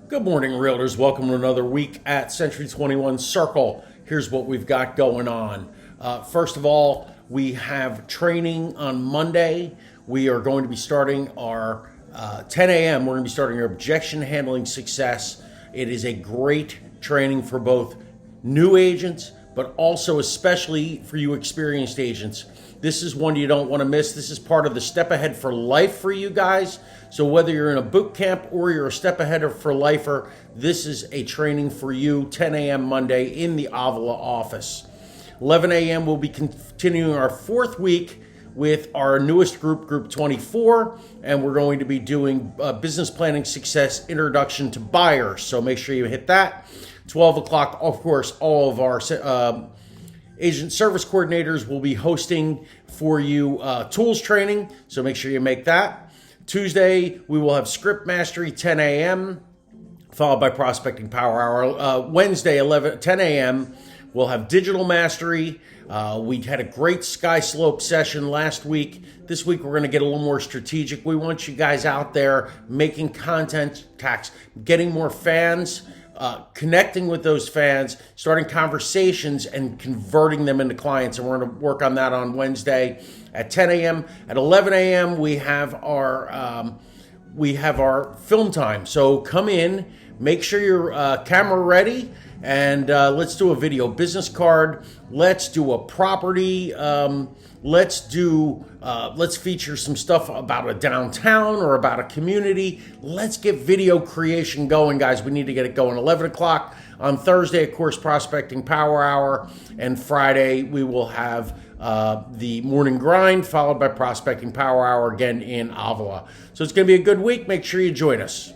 Good morning, Realtors. Welcome to another week at C21 Circle. Here's what we've got going on. First of all, we have training on Monday. We are going to be starting our 10 a.m. We're going to be starting our Objection Handling Success. It is a great training for both new agents, but also especially for you experienced agents. This is one you don't want to miss. This is part of the Step Ahead for Life for you guys. So whether you're in a boot camp or you're a Step Ahead for Lifer, this is a training for you, 10 a.m. Monday in the Avila office. 11 a.m. we'll be continuing our fourth week with our newest group, Group 24, and we're going to be doing Business Planning Success Introduction to Buyers. So make sure you hit that. 12 o'clock, of course, all of our agent service coordinators will be hosting for you tools training, so make sure you make that. Tuesday, we will have Script Mastery 10 a.m., followed by Prospecting Power Hour. Wednesday, 10 a.m., we'll have Digital Mastery. We had a great Sky Slope session last week. This week, we're going to get a little more strategic. We want you guys out there making content, getting more fans, connecting with those fans, starting conversations, and converting them into clients. And we're going to work on that on Wednesday at 10 a.m. At 11 a.m., we have our film time. So come in, make sure your camera ready, and let's do a video business card. Let's do a property. Let's feature some stuff about a downtown or about a community. Let's get video creation going, guys. We need to get it going. 11 o'clock on Thursday, of course, Prospecting Power Hour. And Friday, we will have the Morning Grind, followed by Prospecting Power Hour again in Avila. So it's going to be a good week. Make sure you join us.